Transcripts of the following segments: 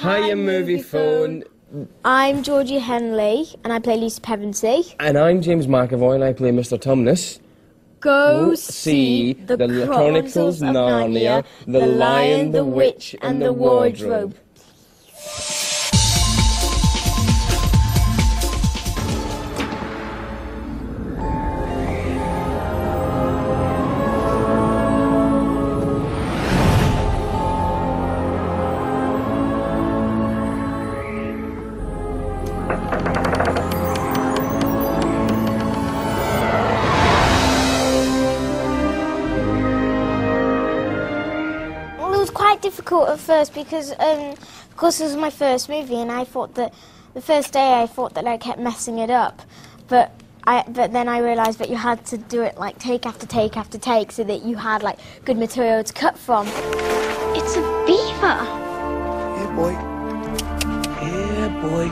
Hiya, Moviefone. I'm Georgie Henley, and I play Lucy Pevensey. And I'm James McAvoy, and I play Mr. Tumnus. Go see the Chronicles of Narnia, The Lion, the Witch, and the Wardrobe. Quite difficult at first because, of course, it was my first movie, and I thought that the first day I thought that I kept messing it up, but then I realised that you had to do it like take after take after take, so that you had like good material to cut from. It's a beaver. Yeah, boy. Yeah, boy.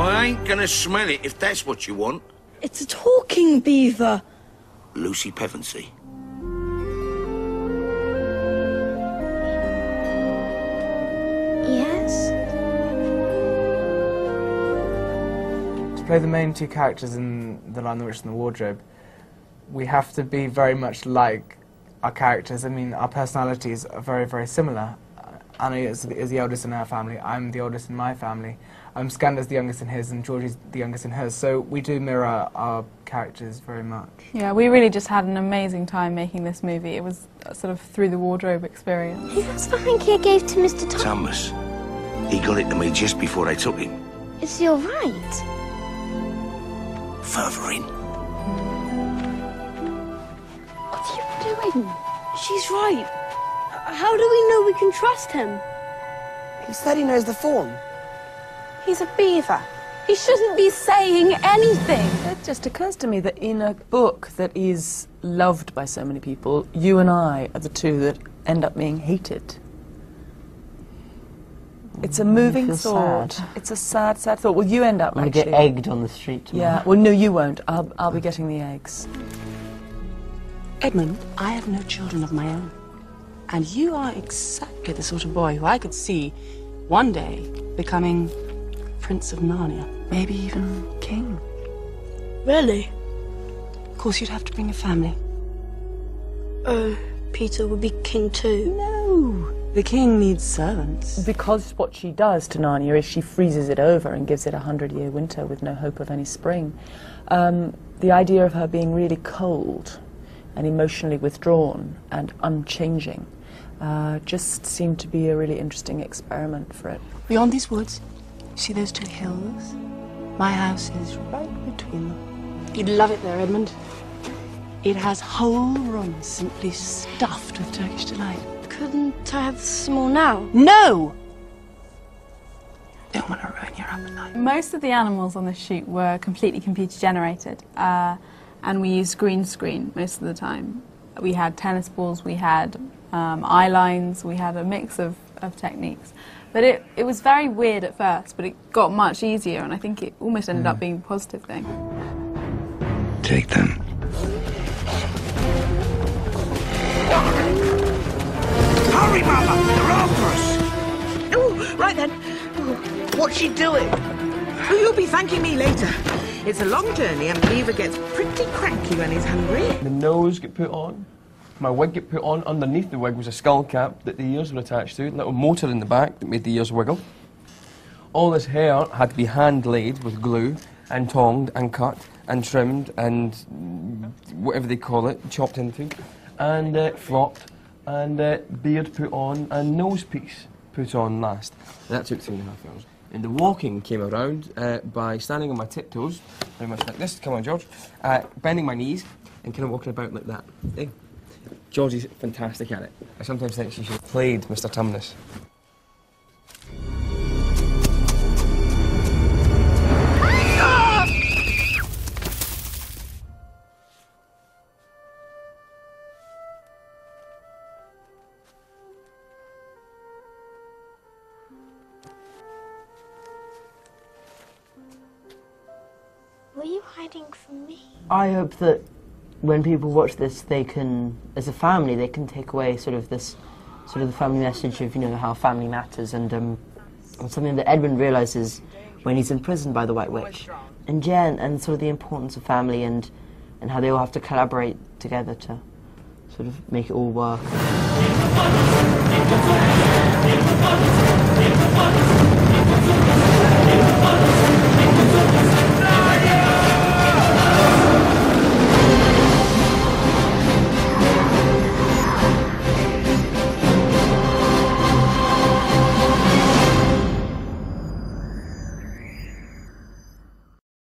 I ain't gonna smell it if that's what you want. It's a talking beaver. Lucy Pevensey. To play the main two characters in The Lion, the Witch and the Wardrobe, we have to be very much like our characters. I mean, our personalities are very, very similar. Annie is the eldest in her family, I'm the oldest in my family. Scander's the youngest in his, and Georgie's the youngest in hers, so we do mirror our characters very much. Yeah, we really just had an amazing time making this movie. It was sort of through the wardrobe experience. That's the hanky I gave to Mr. Thomas. He got it to me just before they took him. Is he all right? Further in. What are you doing? She's right. How do we know we can trust him? He said he knows the form. He's a beaver. He shouldn't be saying anything. It just occurs to me that in a book that is loved by so many people, you and I are the two that end up being hated. It's a moving thought. Sad. It's a sad, sad thought. Well, you end up I'm going to get egged on the street tomorrow. Yeah. Well, no, you won't. I'll be getting the eggs. Edmund, I have no children of my own. And you are exactly the sort of boy who I could see one day becoming Prince of Narnia. Maybe even King. Really? Of course, you'd have to bring a family. Oh, Peter would be king too. No. The king needs servants. Because what she does to Narnia is she freezes it over and gives it a 100-year winter with no hope of any spring. The idea of her being really cold and emotionally withdrawn and unchanging just seemed to be a really interesting experiment for it. Beyond these woods, see those two hills? My house is right between them. You'd love it there, Edmund. It has whole rooms simply stuffed with Turkish delight. Couldn't I have some more now? No! Don't want to ruin your appetite. Most of the animals on the shoot were completely computer generated, and we used green screen most of the time. We had tennis balls, we had eye lines, we had a mix of techniques. But it was very weird at first, but it got much easier, and I think it almost ended up being a positive thing. Take them. Hurry, Mama! They're after us! Oh, right then. Oh, what's she doing? Oh, you'll be thanking me later. It's a long journey, and Beaver gets pretty cranky when he's hungry. The nose get put on, my wig get put on. Underneath the wig was a skull cap that the ears were attached to, a little motor in the back that made the ears wiggle. All this hair had to be hand-laid with glue and tonged and cut and trimmed and whatever they call it, chopped into, and flopped, and beard put on, and nose piece put on last. That took 3.5 hours. And the walking came around by standing on my tiptoes, very much like this, come on George, bending my knees and kind of walking about like that. Hey. Georgie's fantastic at it. I sometimes think she should have played Mr. Tumnus. Were you hiding from me? I hope that when people watch this, they can, as a family, they can take away sort of this sort of the family message of, you know, how family matters, and something that Edmund realises when he's imprisoned by the White Witch. And yeah, and sort of the importance of family and how they all have to collaborate together to sort of make it all work.